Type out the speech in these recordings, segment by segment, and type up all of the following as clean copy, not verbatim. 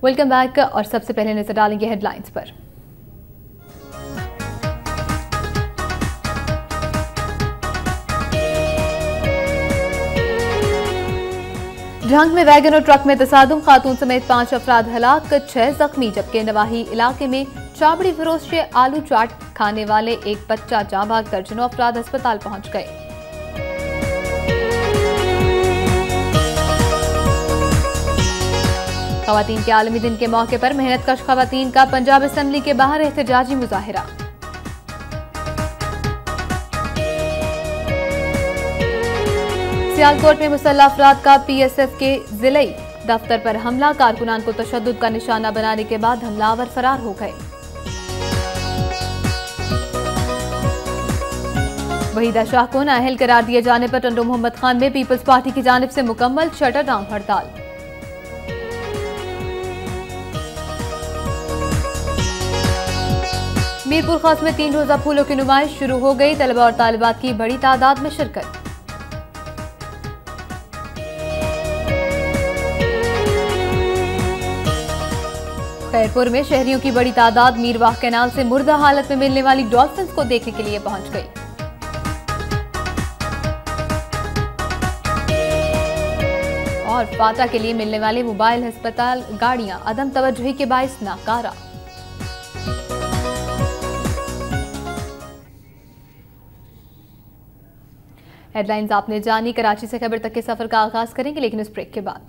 Welcome back और सबसे पहले नजर डालेंगे हेडलाइंस पर। झंग में वैगन और ट्रक में तसादुम, खातून समेत 5 अफराद हलाक, 6 जख्मी, जबकि नवाही इलाके में चाबड़ी फरोश से आलू चाट खाने वाले एक बच्चा जाँ भाग, दर्जनों अफराद अस्पताल पहुंच गए। खवातीन के आलमी दिन के मौके पर मेहनतकश खवातीन का पंजाब असेंबली के बाहर एहतजाजी मुजाहिरा। सियालकोट में मुसल्लह अफराद का PSF के जिले दफ्तर पर हमला, कारकुनान को तशद्दुद का निशाना बनाने के बाद हमलावर फरार हो गए। वहीदा शाह को नाअहल करार दिए जाने पर टंडो मोहम्मद खान में पीपल्स पार्टी की जानिब से मुकम्मल शटर डाउन हड़ताल। मीरपुर खास में 3 रोजा फूलों की नुमाइश शुरू हो गई, तलबा और तालिबात की बड़ी तादाद में शिरकत। खैरपुर में शहरियों की बड़ी तादाद मीरवाह कैनाल से मुर्दा हालत में मिलने वाली डॉल्फिन्स को देखने के लिए पहुंच गई। और फाटा के लिए मिलने वाले मोबाइल अस्पताल गाड़ियां अदम तवज्जुही के बाइस नाकारा। हेडलाइंस आपने जानी। कराची से खबर तक के सफर का आगाज करेंगे, लेकिन इस ब्रेक के बाद।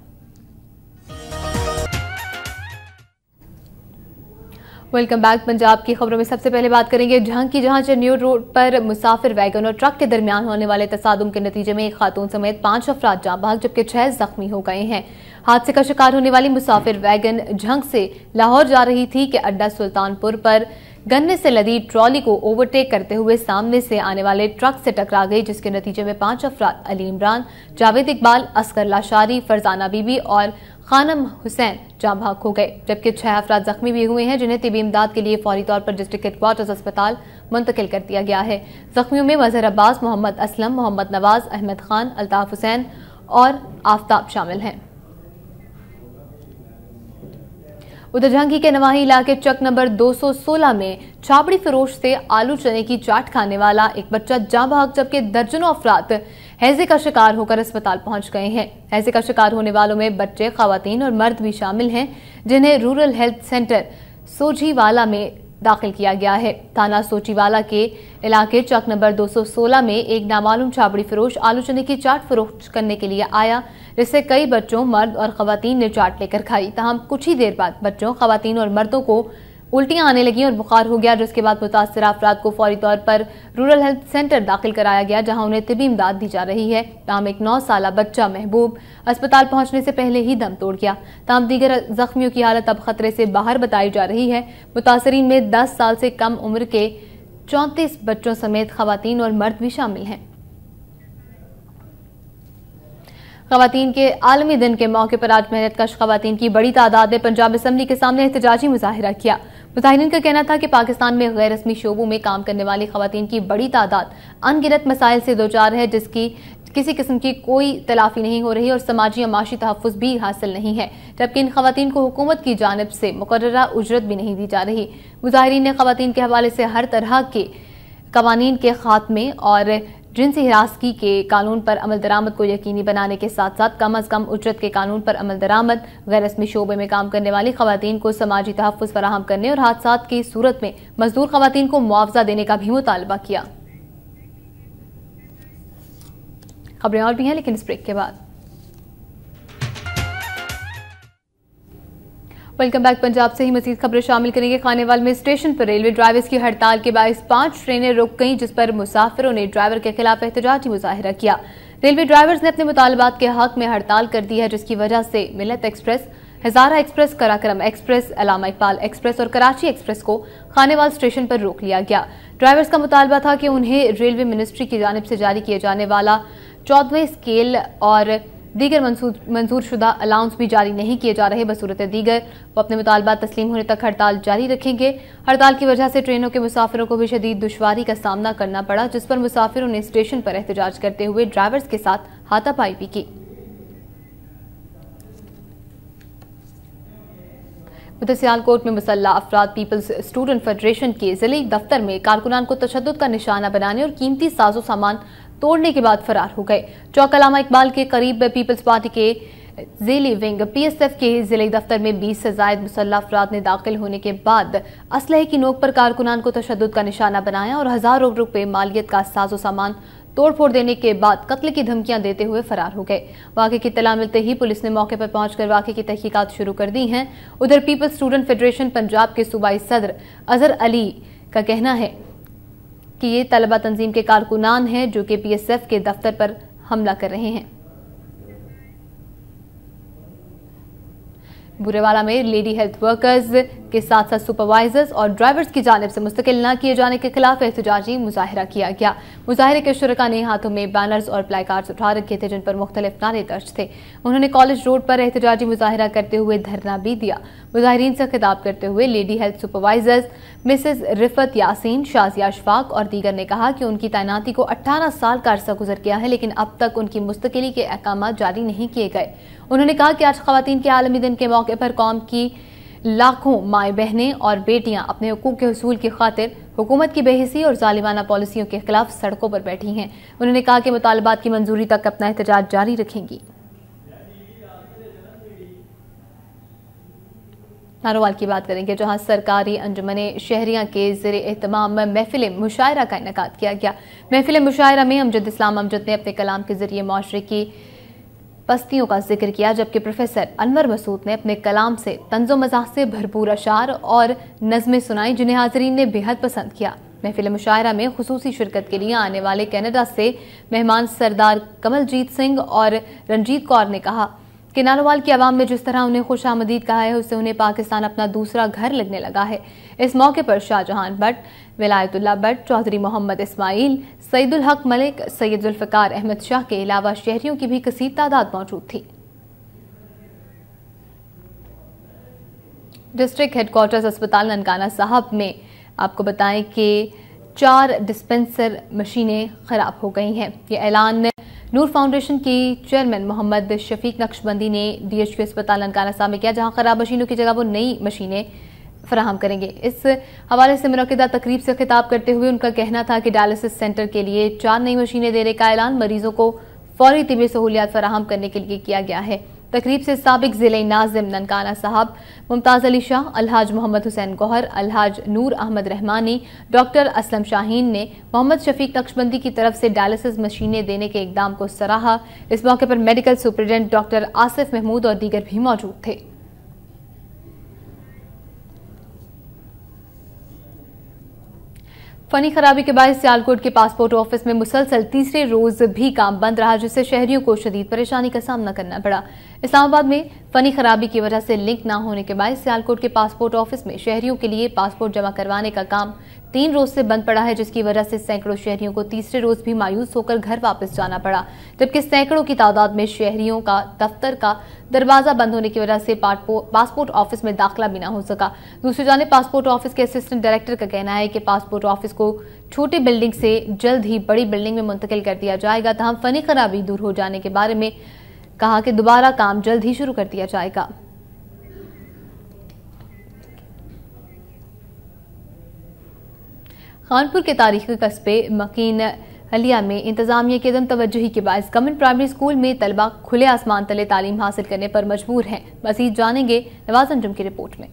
Welcome back. पंजाब की खबरों में सबसे पहले बात करेंगे झंग की, जहां चन्नूर रोड पर मुसाफिर वैगन और ट्रक के दरमियान होने वाले तसादुम के नतीजे में एक खातून समेत 5 अफराद जाँ भाग, जबकि 6 जख्मी हो गए हैं। हादसे का शिकार होने वाली मुसाफिर वैगन झंग से लाहौर जा रही थी कि अड्डा सुल्तानपुर पर गन्ने से लदी ट्रॉली को ओवरटेक करते हुए सामने से आने वाले ट्रक से टकरा गई, जिसके नतीजे में 5 अफराद अली इमरान, जावेद इकबाल, असगर लाशारी, फरजाना बीबी और खानम हुसैन जाँ भाग हो गए, जबकि 6 अफराद जख्मी भी हुए हैं, जिन्हें तिबी इमदाद के लिए फौरी तौर पर डिस्ट्रिक्ट हेडक्वार्टर्स अस्पताल मुंतकिल कर दिया गया है। जख्मियों में मजहर अब्बास, मोहम्मद असलम, मोहम्मद नवाज, अहमद खान, अल्ताफ हुसैन और आफ्ताब शामिल हैं। उधर झंगी के नवाही इलाके चक नंबर 216 में छाबड़ी फरोश से आलू चने की चाट खाने वाला एक बच्चा जाँ भाग, जबकि दर्जनों अफराद हैजे का शिकार होकर अस्पताल पहुंच गए हैं। हैजे का शिकार होने वालों में बच्चे, खवातीन और मर्द भी शामिल हैं, जिन्हें रूरल हेल्थ सेंटर सोजीवाला में दाखिल किया गया है। थाना सोचीवाला के इलाके चक नंबर 216 में एक नामालूम छाबड़ी फरोश आलू चने की चाट फरोख्त करने के लिए आया, जिससे कई बच्चों, मर्द और खवातीन ने चाट लेकर खाई। ताहम कुछ ही देर बाद बच्चों, खवातीन और मर्दों को उल्टियां आने लगी और बुखार हो गया, जिसके बाद मुतासर अफराद को फौरी तौर पर रूरल हेल्थ सेंटर दाखिल कराया गया, जहां उन्हें तिबी इमदाद दी जा रही है। ताहम एक 9 साला बच्चा महबूब अस्पताल पहुंचने से पहले ही दम तोड़ गया। ताहम दीगर जख्मियों की हालत अब खतरे से बाहर बताई जा रही है। मुतासरीन में 10 साल से कम उम्र के 34 बच्चों समेत खवातीन और मर्द भी शामिल हैं। खवातीन के आलमी दिन के मौके पर आज मेहनतकश खवातीन की बड़ी तादाद ने पंजाब असेंबली के सामने एहतजाजी मुजाहिरा किया। मुजाहिरीन का कहना था कि पाकिस्तान में गैर रस्मी शोबों में काम करने वाली खवातीन की बड़ी तादाद अनगिनत मसाइल से दो चार है, जिसकी किसी किस्म की कोई तलाफी नहीं हो रही और समाजी और माशी तहफ़्फ़ुज़ भी हासिल नहीं है, जबकि इन खवातीन को हुकूमत की जानिब से मुकर्ररा उजरत भी नहीं दी जा रही। मुजाहिरीन ने खवातीन के हवाले से हर तरह के कवानीन के खात्मे और जिनसी हिरासगी के कानून पर अमल दरामद को यकीनी बनाने के साथ साथ कम अज कम उजरत के कानून पर अमल दरामद, गैर रस्मी शोबे में काम करने वाली खवातीन को समाजी तहफ़्फ़ुज़ फराहम करने और हादसात की सूरत में मजदूर खवातीन को मुआवजा देने का भी मुतालबा किया। खबरें और भी हैं, लेकिन इस ब्रेक के बाद। Welcome back. पंजाब से ही मजीद खबरें शामिल करेंगे। खानेवाल में स्टेशन पर रेलवे ड्राइवर्स की हड़ताल के बायस 5 ट्रेनें रुक गईं, जिस पर मुसाफिरों ने ड्राइवर के खिलाफ एहतजाजी मुजाहिरा किया। रेलवे ड्राइवर्स ने अपने मुतालबात के हक में हड़ताल कर दी है, जिसकी वजह से मिलत एक्सप्रेस, हजारा express, Karakoram express, Allama Iqbal express और कराची एक्सप्रेस को खानेवाल स्टेशन पर रोक लिया गया। ड्राइवर्स का मुतालबा था कि उन्हें रेलवे मिनिस्ट्री की जानिब से जारी किए जाने वाला 14वें स्केल और दीगर मंजूर शुदा अलाउंस भी जारी नहीं किए जा रहे। बसूरत दीगर वो अपने मुतालबात तस्लीम होने तक हड़ताल जारी रखेंगे। हड़ताल की वजह से ट्रेनों के मुसाफिरों को भी शदीद दुश्वारी का सामना करना पड़ा, जिस पर मुसाफिरों ने स्टेशन पर एहतजाज करते हुए ड्राइवर्स के साथ हाथापाई भी की। उधर सियालकोट में मुसल्लह अफराद पीपल्स स्टूडेंट फेडरेशन के जिले दफ्तर में कारकुनान को तशद्दुद का निशाना बनाने और कीमती साजो सामान तोड़ने के बाद फरार हो गए। चौक अल्लामा इकबाल के करीब पीपल्स पार्टी के ज़ेली विंग पीएसएफ के जिले दफ्तर में 20 से ज़ायद मुसल्लह अफराद ने दाखिल होने के बाद असलहे की नोक पर कारकुनान को तशद्दुद का निशाना बनाया और हजारों रुपए मालियत का साजो सामान तोड़फोड़ देने के बाद कत्ल की धमकियां देते हुए फरार हो गए। वाक़े की इत्तला मिलते ही पुलिस ने मौके पर पहुंचकर वाक़े की तहकीकात शुरू कर दी हैं। उधर पीपल्स स्टूडेंट फेडरेशन पंजाब के सूबाई सदर अजहर अली का कहना है कि ये तलबा तंजीम के कारकुनान हैं जो कि पीएसएफ के दफ्तर पर हमला कर रहे हैं। बुरेवाला में लेडी हेल्थ वर्कर्स के साथ साथ सुपरवाइजर्स और ड्राइवर्स की जानिब से मुस्तकिल न किए जाने के खिलाफ एहतजाजी मुजाहिरा किया गया। मुजाहिरे के शुरका ने हाथों में बैनर्स और प्लाई कार्ड्स उठा रखे थे जिन पर मुख्तलिफ नारे दर्ज थे। उन्होंने कॉलेज रोड पर एहतजाजी मुजाहिरा करते हुए धरना भी दिया। मुजाहिरीन से खिताब करते हुए lady health supervisors Mrs Rifat Yasin, Shazia Ashfaq और दीगर ने कहा कि उनकी तैनाती को 18 साल का अरसा गुजर गया है लेकिन अब तक उनकी मुस्तकिली के अहकाम जारी नहीं किए गए। उन्होंने कहा कि आज ख़वातीन के आलमी दिन के मौके पर कौम की लाखों माएँ बहनें और बेटियां अपने हुकूक के हुसूल की खातिर हुकूमत की बेहिसी और जालिमाना पॉलिसियों के खिलाफ सड़कों पर बैठी हैं। उन्होंने कहा कि मुतालबात की मंजूरी तक अपना एहतजाज जारी रखेंगी। नारोवाल की बात करेंगे जहां सरकारी अंजुमने शहरियां के ज़ेरे एहतमाम महफिल मुशायरा का इनेकाद किया गया। महफिल मुशायरा में अमजद इस्लाम अमजद ने अपने कलाम के जरिए माशरे की पस्तियों का जिक्र किया, जबकि प्रोफेसर अनवर मसूद ने अपने कलाम से तंज़ो मज़ाह से भरपूर अशार और नज़में सुनाई जिन्हें हाज़रीन ने बेहद पसंद किया। महफिल मुशायरा में खुसूसी शिरकत के लिए आने वाले कनाडा से मेहमान सरदार कमलजीत सिंह और रंजीत कौर ने कहा कि नारोवाल की आवाम में जिस तरह उन्हें खुश आमदीद कहा है उससे उन्हें पाकिस्तान अपना दूसरा घर लगने लगा है। इस मौके पर शाहजहान भट्ट, विलायतुल्लाह भट्ट, चौधरी मोहम्मद इस्माइल, सईदुल हक मलिक, सैयद जुल्फ़िकार अहमद शाह के अलावा शहरियों की भी कसीर तादाद मौजूद थी। डिस्ट्रिक्ट हेडक्वार्टर्स अस्पताल ननकाना साहब में आपको बताएं कि 4 डिस्पेंसर मशीनें खराब हो गई हैं। ये ऐलान नूर फाउंडेशन की चेयरमैन मोहम्मद शफीक नक्शबंदी ने डीएचक्यू अस्पताल ननकाना साहब में किया, जहां खराब मशीनों की जगह वो नई मशीनें फराहम करेंगे। इस हवाले से मुनक्किदा तकरीब से खिताब करते हुए उनका कहना था कि डायलिसिस सेंटर के लिए 4 नई मशीनें देने का ऐलान मरीजों को फौरी तिबी सहूलियात फराहम करने के लिए किया गया है। तकरीब से साबिक जिले नाजिम ननकाना साहब मुमताज़ अली शाह, अलहाज मोहम्मद हुसैन गौहर, अलहाज नूर अहमद रहमानी, डॉक्टर असलम शाहीन ने मोहम्मद शफीक नक्शबंदी की तरफ से डायलिसिस मशीनें देने के इकदाम को सराहा। इस मौके पर medical superintendent doctor Asif Mahmood और दीगर भी मौजूद थे। फनी खराबी के बाद सियालकोट के पासपोर्ट ऑफिस में मुसलसल तीसरे रोज भी काम बंद रहा, जिससे शहरियों को शदीद परेशानी का सामना करना पड़ा। इस्लामाबाद में फनी खराबी की वजह से लिंक न होने के बाद सियालकोट के पासपोर्ट ऑफिस में शहरियों के लिए पासपोर्ट जमा करवाने का काम 3 रोज से बंद पड़ा है, जिसकी वजह से सैकड़ों शहरियों को तीसरे रोज भी मायूस होकर घर वापस जाना पड़ा, जबकि सैकड़ों की तादाद में शहरियों का दफ्तर का दरवाजा बंद होने की वजह से पासपोर्ट ऑफिस में दाखिला भी न हो सका। दूसरी जानिब पासपोर्ट ऑफिस के असिस्टेंट डायरेक्टर का कहना है कि पासपोर्ट ऑफिस को छोटी बिल्डिंग से जल्द ही बड़ी बिल्डिंग में मुंतकिल कर दिया जाएगा। तमाम फनी खराबी दूर हो जाने के बारे में कहा कि दोबारा काम जल्द ही शुरू कर दिया जाएगा। खानपुर के तारीखी कस्बे मकीन हलिया में इंतजामिया की अदम तवज्जुही के बायस गवर्नमेंट प्राइमरी स्कूल में तलबा खुले आसमान तले तालीम हासिल करने पर मजबूर हैं। मजीद जानेंगे नवाज अंजुम की रिपोर्ट में।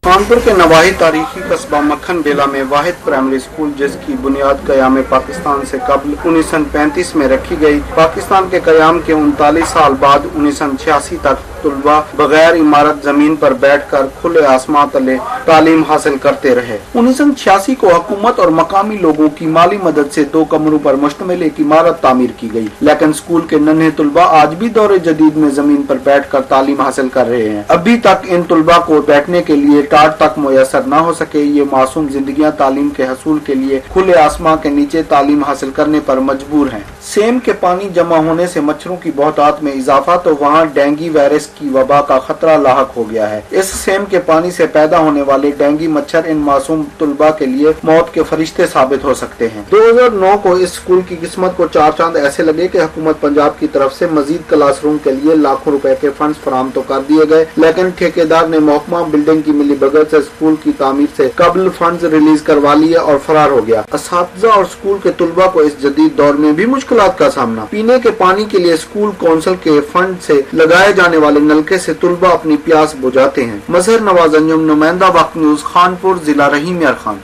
कानपुर के नवाही तारीखी कस्बा मक्खन बेला में वाहिद प्राइमरी स्कूल जिसकी बुनियाद क़याम पाकिस्तान से कबल 1935 में रखी गई, पाकिस्तान के क़याम के 39 साल बाद 1986 तक तुलबा बगैर इमारत जमीन पर बैठकर खुले आसमान तले तालीम हासिल करते रहे। 1986 को हुकूमत और मकामी लोगों की माली मदद से 2 कमरों पर मुश्तमिल एक इमारत तामीर की गई, लेकिन स्कूल के नन्हे तुलबा आज भी दौरे जदीद में जमीन पर बैठकर तालीम हासिल कर रहे हैं। अभी तक इन तुलबा को बैठने के लिए टाट तक मुयसर न हो सके। ये मासूम जिंदगियां तालीम के हसूल के लिए खुले आसमां के नीचे तालीम हासिल करने पर मजबूर हैं। सेम के पानी जमा होने से मच्छरों की बहुतात में इजाफा, तो वहाँ डेंगू वायरस की वबा का खतरा लाहक हो गया है। इस सेम के पानी से पैदा होने वाले डेंगू मच्छर इन मासूम तुलबा के लिए मौत के फरिश्ते साबित हो सकते हैं। 2009 को इस स्कूल की किस्मत को चार चांद ऐसे लगे कि हुकूमत पंजाब की तरफ से मजीद क्लासरूम के लिए लाखों रुपए के फंड फराहम तो कर दिए गए, लेकिन ठेकेदार ने महकमा बिल्डिंग की मिलीभगत से स्कूल की तामीर से कबल फंड रिलीज करवा लिए और फरार हो गया। असातिज़ा और स्कूल के तुलबा को इस जदीद दौर में भी मुश्किलात का सामना। पीने के पानी के लिए स्कूल कौंसिल के फंड से लगाए जाने वाले नलके से तुलबा अपनी प्यास बुझाते हैं। मजहर नवाज अंजुम, नुमाइंदा वक्त न्यूज, खानपुर, जिला रहीम यार खान।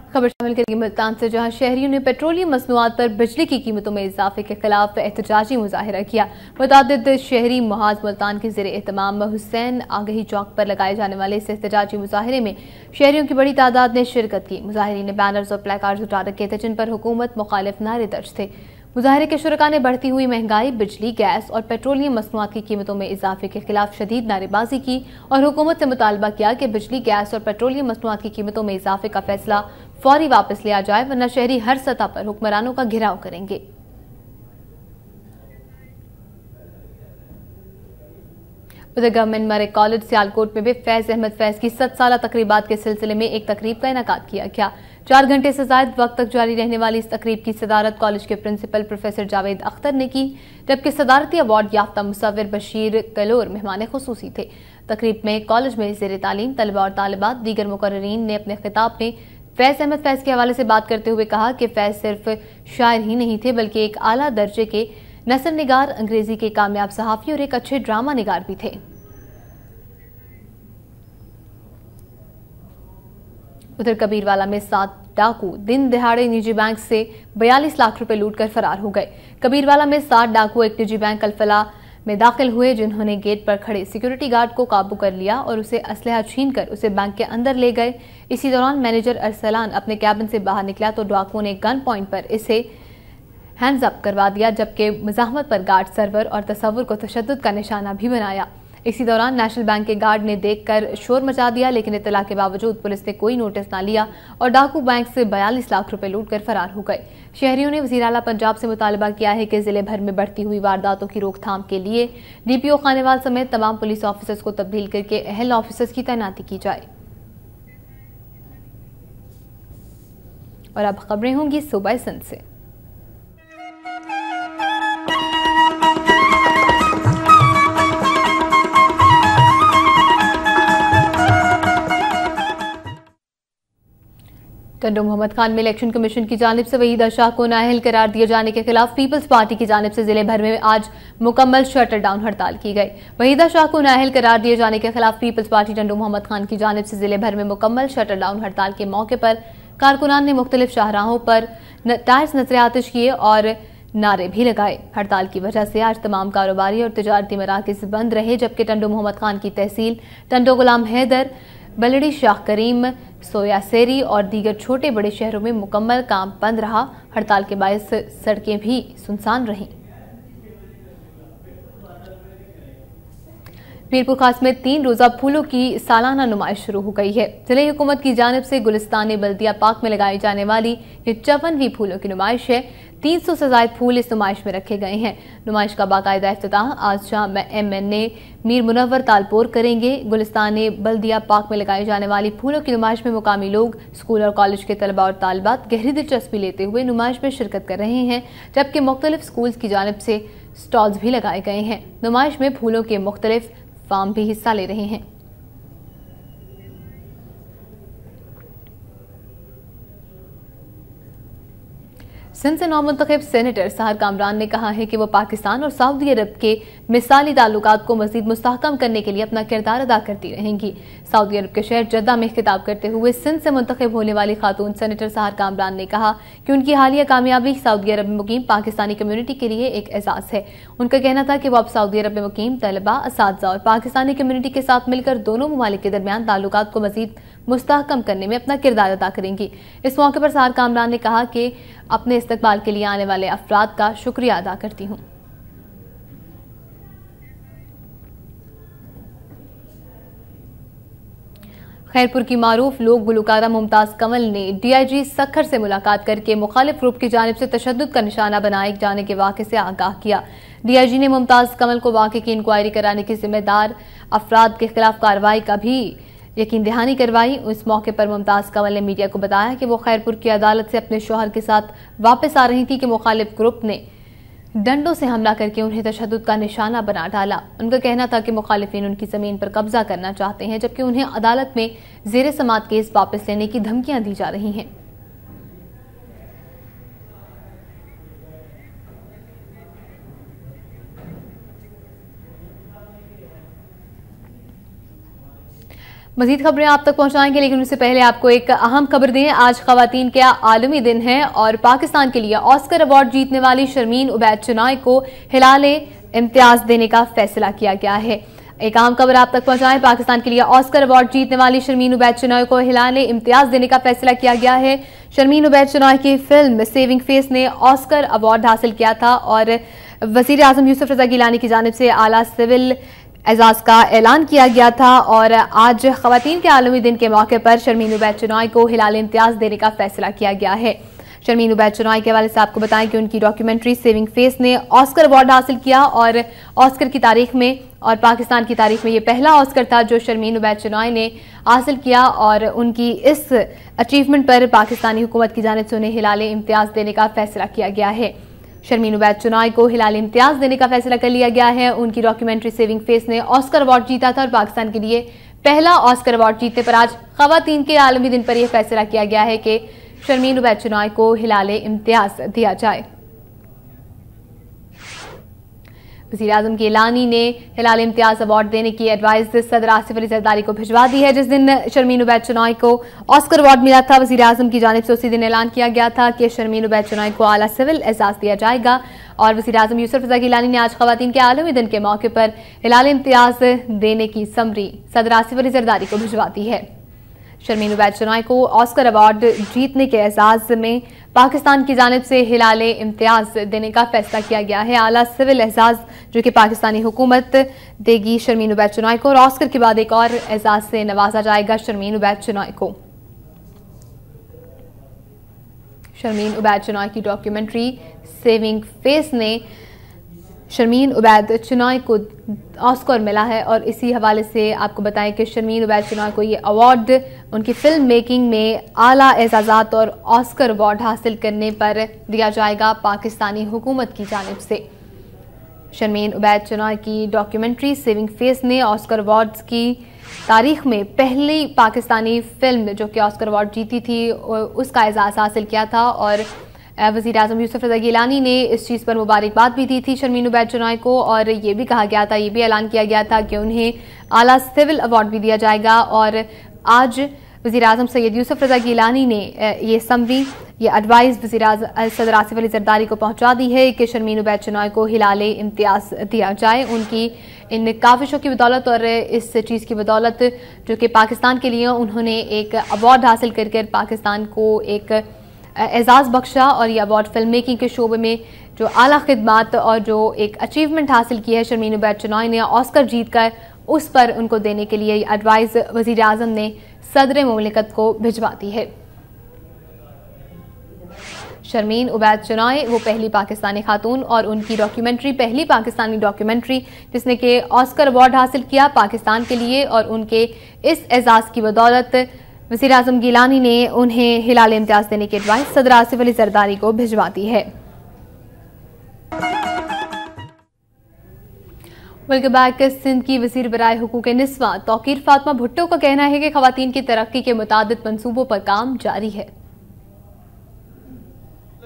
खबर शामिल करेंगे मुल्तान से, जहां शहरियों ने पेट्रोलियम मसनूआत पर बिजली की कीमतों में इजाफे के खिलाफ एहतजाजी मुजाहिरा किया। मुतादिद शहरी मुहाज मुल्तान के ज़ेरे एहतमाम हुसैन आगही चौक पर लगाए जाने वाले इस एहतजाजी मुजाहिरे में शहरियों की बड़ी तादाद ने शिरकत की। मुजाहिरीन ने बैनर्स और प्लेकार्ड्स उठा रखे थे जिन पर हुकूमत मुखालिफ नारे दर्ज थे। मुजाहिरे के शुरका ने बढ़ती हुई महंगाई, बिजली, गैस और पेट्रोलियम मसनूआत की कीमतों में इजाफे के खिलाफ शदीद नारेबाजी की और हुकूमत से मुतालबा किया कि बिजली, गैस और पेट्रोलियम मसनूआत की कीमतों में इजाफे का फैसला फौरी वापस लिया जाए, वरना शहरी हर सतह पर हुक्मरानों का घेराव करेंगे। उधर गवर्नमेंट मेडिकल कॉलेज सियालकोट में भी फैज अहमद फैज की 7 साला तकरीबात के सिलसिले में एक तकरीब का इनेकाद किया गया। 4 घंटे से ज्यादा वक्त तक जारी रहने वाली इस तकरीब की सदारत कॉलेज के प्रिंसिपल प्रोफेसर जावेद अख्तर ने की, जबकि सदारती अवार्ड याफ्ता मुसव्विर बशीर कलोर मेहमान खुसूसी थे। तकरीब में कॉलेज में ज़ेरे तालीम तलबा और तालिबात दीगर मुकर्ररीन ने अपने खिताब में फैज अहमद फैज के हवाले से बात करते हुए कहा कि फैज सिर्फ शायर ही नहीं थे बल्कि एक आला दर्जे के नसर निगार, अंग्रेजी के कामयाब सहाफ़ी और एक अच्छे ड्रामा निगार भी थे। उधर कबीरवाला में 7 डाकू दिन दिहाड़े निजी बैंक से 42 लाख रुपए लूटकर फरार हो गए। कबीरवाला में 7 डाकू एक निजी बैंक अल्फला में दाखिल हुए, जिन्होंने गेट पर खड़े सिक्योरिटी गार्ड को काबू कर लिया और उसे असलहा छीनकर उसे बैंक के अंदर ले गए। इसी दौरान मैनेजर अरसलान अपने कैबिन से बाहर निकला तो डाकुओं ने गन पॉइंट पर इसे हैंड्स अप करवा दिया, जबकि मुजाहमत पर गार्ड सर्वर और तसव्वुर को तशद्दुद का निशाना भी बनाया। इसी दौरान नेशनल बैंक के गार्ड ने देखकर शोर मचा दिया, लेकिन इत्तला के बावजूद पुलिस ने कोई नोटिस न लिया और डाकू बैंक से 42 लाख रुपए लूटकर फरार हो गए। शहरियों ने वज़ीर आला पंजाब से मुतालबा किया है कि जिले भर में बढ़ती हुई वारदातों की रोकथाम के लिए डीपीओ खानेवाल समेत तमाम पुलिस ऑफिसर्स को तब्दील करके अहल ऑफिसर्स की तैनाती की जाए। और अब खबरें होंगी सूबा सिंध से। टंडो मोहम्मद खान में इलेक्शन कमीशन की जानिब से वहीदा शाह को नाअहल करार दिए जाने के खिलाफ पीपल्स पार्टी की जानिब से जिले भर में आज मुकम्मल शटर डाउन हड़ताल की गई। वहीदा शाह को नाअहल करार दिए जाने के खिलाफ पीपल्स पार्टी टंडो मोहम्मद खान की जानिब से जिले भर में मुकम्मल शटर डाउन हड़ताल के मौके पर कारकुनान ने मुख्तलिफ शाहराहों पर टायर्स नजर आतिश किए और नारे भी लगाए। हड़ताल की वजह से आज तमाम कारोबारी और तिजारती मराकिज बंद रहे, जबकि टंडो मोहम्मद खान की तहसील टंडो गुलाम हैदर, बलड़ी, शाह करीम, सोया सेरी और दीगर छोटे बड़े शहरों में मुकम्मल काम बंद रहा। हड़ताल के बायस सड़कें भी सुनसान रहीं। मीरपुर खास में 3 रोजा फूलों की सालाना नुमाइश शुरू हो गई है। जिले हुकूमत की जानिब से गुलिस्तान बल्दिया पार्क में लगाई जाने वाली ये 54वीं फूलों की नुमाइश है। 300 से ज्यादा फूल इस नुमाइश में रखे गए हैं। नुमाइश का बाकायदा इफ्तिताह आज शाम MNA मीर मुनव्वर तालपोर करेंगे। गुलिस्तान बल्दिया पार्क में लगाई जाने वाली फूलों की नुमाइश में मुकामी लोग, स्कूल और कॉलेज के तलबा और तालिबात गहरी दिलचस्पी लेते हुए नुमाइश में शिरकत कर रहे हैं, जबकि मुख्तलिफ स्कूल की जानिब से स्टॉल्स भी लगाए गए हैं। नुमाइश में फूलों के मुख्तलिफ फार्म भी हिस्सा ले रहे हैं। सिंध से नौमुंतखब सेनेटर सहर कामरान ने कहा है कि वो पाकिस्तान और सऊदी अरब के मिसाली ताल्लुकात को मजीद मुस्तहकम करने के लिए अपना किरदार अदा करती रहेंगी। सऊदी अरब के शहर जद्दा में खिताब करते हुए सिंध से मुंतखब होने वाली खातून सेनेटर सहर कामरान ने कहा कि उनकी हालिया कामयाबी सऊदी अरब में मुकीम पाकिस्तानी कम्युनिटी के लिए एक एजाज है। उनका कहना था कि वो अब सऊदी अरब में मुकीम तलबा, असातिज़ा और पाकिस्तानी कम्युनिटी के साथ मिलकर दोनों ममालिक के दरमियान ताल्लुकात को मजीद मुस्तहकम करने में अपना किरदार अदा करेंगी। इस मौके पर सहर कामरान ने कहा कि अपने इस्तकबाल के लिए आने वाले अफराद का शुक्रिया अदा करती हूँ। खैरपुर की मारूफ लोक गुलकारा मुमताज कमल ने DIG सखर से मुलाकात करके मुखालिफ ग्रुप की जानिब से तशद्दुद का निशाना बनाए जाने के वाक़े से आगाह किया। DIG ने मुमताज कमल को वाक़े की इंक्वायरी कराने की जिम्मेदार अफराद के खिलाफ कार्रवाई का भी यकीन दहानी करवाई। इस मौके पर मुमताज कमल ने मीडिया को बताया कि वो खैरपुर की अदालत से अपने शौहर के साथ वापस आ रही थी कि मुखालिफ ग्रुप ने डंडों से हमला करके उन्हें तशद्दुद का निशाना बना डाला। उनका कहना था कि मुखालिफिन उनकी जमीन पर कब्जा करना चाहते हैं, जबकि उन्हें अदालत में ज़ेरे समाअत केस वापस लेने की धमकियां दी जा रही हैं। मजीद खबरें आप तक पहुंचाएंगे, लेकिन उससे पहले आपको एक अहम खबर दें। आज खवातीन का आलमी दिन है और पाकिस्तान के लिए ऑस्कर अवार्ड जीतने वाली शर्मीन उबैद चिनाई को हिलाले इम्तियाज देने का फैसला किया गया है। एक अहम खबर आप तक पहुंचाएं। पाकिस्तान के लिए ऑस्कर अवार्ड जीतने वाली शर्मीन उबैद चिनाई को हिलाले इम्तियाज देने का फैसला किया गया है। शर्मीन उबैद चिनाई की फिल्म सेविंग फेस ने ऑस्कर अवार्ड हासिल किया था और वजीर आजम यूसुफ रजा गिलानी की जानिब से आला सिविल एजाज का ऐलान किया गया था। और आज खवातीन के आलमी दिन के मौके पर शर्मीन उबैद चिनाई को हिलाले इम्तियाज देने का फैसला किया गया है। शर्मीन उबैद चिनाई के हवाले से आपको बताएं कि उनकी डॉक्यूमेंट्री सेविंग फेस ने ऑस्कर अवार्ड हासिल किया और ऑस्कर की तारीख में और पाकिस्तान की तारीख में ये पहला ऑस्कर था जो शर्मीन उबैद चिनाई ने हासिल किया। और उनकी इस अचीवमेंट पर पाकिस्तानी हुकूमत की जानिब से उन्हें हिलाले इम्तियाज देने का फैसला किया गया है। शर्मीन उबैद चिनाई को हिलाले इम्तियाज देने का फैसला कर लिया गया है। उनकी डॉक्यूमेंट्री सेविंग फेस ने ऑस्कर अवार्ड जीता था और पाकिस्तान के लिए पहला ऑस्कर अवार्ड जीतने पर आज खवातीन के आलमी दिन पर यह फैसला किया गया है कि शर्मीन उबैद चिनाई को हिलाले इम्तियाज दिया जाए। वज़ीर आज़म गिलानी ने हिलाल इम्तियाज अवार्ड देने की एडवाइस सदर आसिफ अली जरदारी को भिजवा दी है। जिस दिन शर्मीन उबैद चिनाई को ऑस्कर अवार्ड मिला था, वज़ीर आज़म की जानिब से उसी दिन ऐलान किया गया था कि शर्मीन उबैद चिनाई को आला सिविल एजाज दिया जाएगा। और वज़ीर आज़म यूसुफ रज़ा गिलानी ने आज खवातीन के आलमी दिन के मौके पर हिलाल इम्तियाज देने की समरी सदर आसिफ अली जरदारी को भिजवा दी है। शर्मीन उबैद चिनाई को ऑस्कर अवार्ड जीतने के एजाज में पाकिस्तान की जानिब से हिलाले इम्तियाज देने का फैसला किया गया है। आला सिविल एजाज जो कि पाकिस्तानी हुकूमत देगी शर्मीन उबैद चिनाई को और ऑस्कर के बाद एक और एजाज से नवाजा जाएगा शर्मीन उबैद चिनाई को। शर्मीन उबैद चिनाई की डॉक्यूमेंट्री सेविंग फेस ने शर्मीन उबैद चिनाई को ऑस्कर मिला है और इसी हवाले से आपको बताएं कि शर्मीन उबैद चिनाई को ये अवार्ड उनकी फिल्म मेकिंग में आला एजाज़ात और ऑस्कर अवार्ड हासिल करने पर दिया जाएगा पाकिस्तानी हुकूमत की जानिब से। शर्मीन उबैद चिनाई की डॉक्यूमेंट्री सेविंग फेस ने ऑस्कर अवार्ड्स की तारीख में पहली पाकिस्तानी फिल्म जो कि ऑस्कर अवार्ड जीती थी उसका एजाज़ हासिल किया था। और वज़ीर आज़म यूसुफ रज़ा गिलानी ने इस चीज़ पर मुबारकबाद भी दी थी शर्मीन उबैद चिनाई को और ये भी कहा गया था, ये भी ऐलान किया गया था कि उन्हें आला सिविल अवार्ड भी दिया जाएगा। और आज वज़ीर आज़म सैयद यूसुफ रज़ा गिलानी ने ये समरी ये एडवाइस सदर आसिफ अली जरदारी को पहुंचा दी है कि शर्मीन उबैद चिनाई को हिलाले इम्तियाज दिया जाए। उनकी इन काविशों की बदौलत और इस चीज़ की बदौलत जो कि पाकिस्तान के लिए उन्होंने एक अवार्ड हासिल कर पाकिस्तान को एक एजाज़ बख्शा और यह अवार्ड फिल्म मेकिंग के शोबे में जो आला खिदमात और जो एक अचीवमेंट हासिल की है शर्मीन उबैद चिनाई ने ऑस्कर जीत कर उस पर उनको देने के लिए एडवाइस वज़ीर आज़म ने सदर मुमलिकत को भिजवा दी है। शर्मीन उबैद चिनाई वो पहली पाकिस्तानी खातून और उनकी डॉक्यूमेंट्री पहली पाकिस्तानी डॉक्यूमेंट्री जिसने कि ऑस्कर अवार्ड हासिल किया पाकिस्तान के लिए और उनके इस एजाज़ की बदौलत वज़ीर आज़म गिलानी ने उन्हें हिलाल इम्तियाज देने की एडवाइस सदर आसिफ अली जरदारी को भिजवा दी है। Welcome back. सिंध की वज़ीर बराए हुकूक निस्वा तौकीर फातिमा भुट्टो का कहना है कि खवातीन की तरक्की के मुताबिक मंसूबों पर काम जारी है।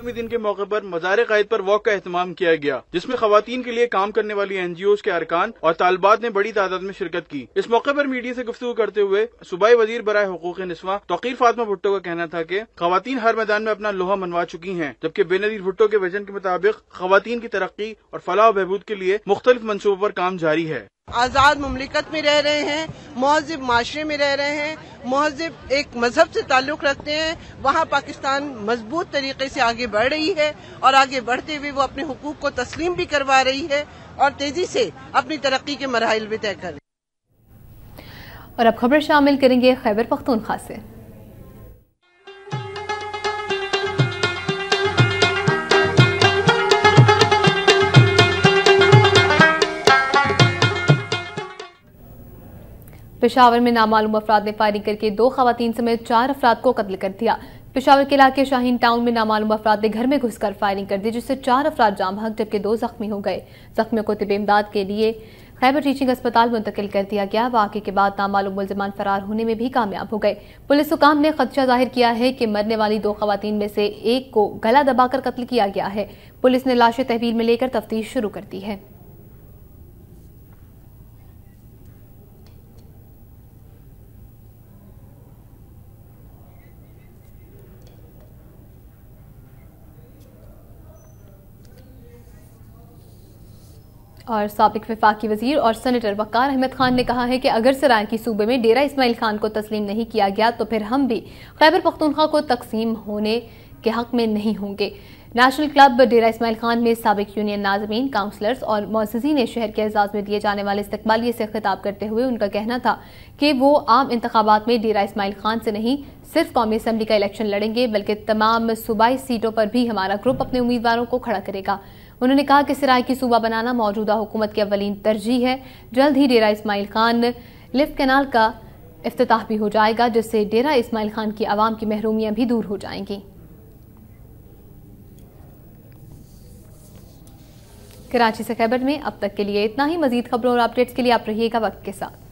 दिन के मौके पर मज़ार कायद पर वॉक का एहतमाम किया गया जिसमें खवातीन के लिए काम करने वाली NGOs के अरकान और तालिबात ने बड़ी तादाद में शिरकत की। इस मौके पर मीडिया से गुफ्तगू करते हुए सूबाई वजीर बराए हुकूक निस्वा तौकीर फातिमा भुट्टो का कहना था कि खवातीन हर मैदान में अपना लोहा मनवा चुकी हैं, जबकि बेनज़ीर भुट्टो के विजन के मुताबिक खवातीन की तरक्की और फलाह व बहबूद के लिए मुख्तलिफ मंसूबों पर काम जारी है। आज़ाद मुमलिकत में रह रहे हैं, महज़िब माशरे में रह रहे हैं, महज़िब एक मजहब से ताल्लुक़ रखते हैं, वहाँ पाकिस्तान मजबूत तरीके से आगे बढ़ रही है और आगे बढ़ते हुए वो अपने हुकूक को तस्लीम भी करवा रही है और तेजी से अपनी तरक्की के मराहिल भी तय कर रही है। और अब खबर शामिल करेंगे खैबर पख्तूनख्वा से। पेशावर में नामालूम अफराद ने फायरिंग करके 2 खवातीन समेत 4 अफराद को कत्ल कर दिया। पेशावर के इलाके शाहीन टाउन में नामालूम अफराद ने घर में घुसकर फायरिंग कर दी, जिससे 4 अफराद जाम बहक जबकि 2 जख्मी हो गए। जख्मियों को तिब इमदाद के लिए खैबर टीचिंग अस्पताल मुंतकिल कर दिया गया। वाक़े के बाद नामालूम मुल्ज़िमान फरार होने में भी कामयाब हो गए। पुलिस हुकाम ने खदशा जाहिर किया है कि मरने वाली 2 खवातीन में से एक को गला दबाकर कत्ल किया गया है। पुलिस ने लाशें तहवील में लेकर तफ्तीश शुरू कर दी है। और साबिक वफाकी वजीर और सेनेटर वक़ार अहमद खान ने कहा है कि अगर सरायकी सूबे में डेरा इस्माइल खान को तस्लीम नहीं किया गया तो फिर हम भी खैबर पख्तूनख्वा को तकसीम होने के हक में नहीं होंगे। नेशनल क्लब डेरा इस्माइल खान में साबिक यूनियन नाज़मीन, काउंसलर्स और मुअज़्ज़िज़ीन ने शहर के एजाज़ में दिए जाने वाले इस्तकबालिये से खिताब करते हुए उनका कहना था कि वो आम इंतखाबात में डेरा इस्माइल खान से नहीं सिर्फ कौमी असम्बली का इलेक्शन लड़ेंगे बल्कि तमाम सूबाई सीटों पर भी हमारा ग्रुप अपने उम्मीदवारों को खड़ा करेगा। उन्होंने कहा कि सरायकी सूबा बनाना मौजूदा हुकूमत की अव्वलीन तरजीह है। जल्द ही डेरा इस्माइल खान लिफ्ट कैनाल का इफ्तिताह भी हो जाएगा, जिससे डेरा इस्माइल खान की आवाम की महरूमियां भी दूर हो जाएंगी। कराची से खैबर में अब तक के लिए इतना ही। मजीद खबरों और अपडेट्स के लिए आप रहिएगा वक्त के साथ।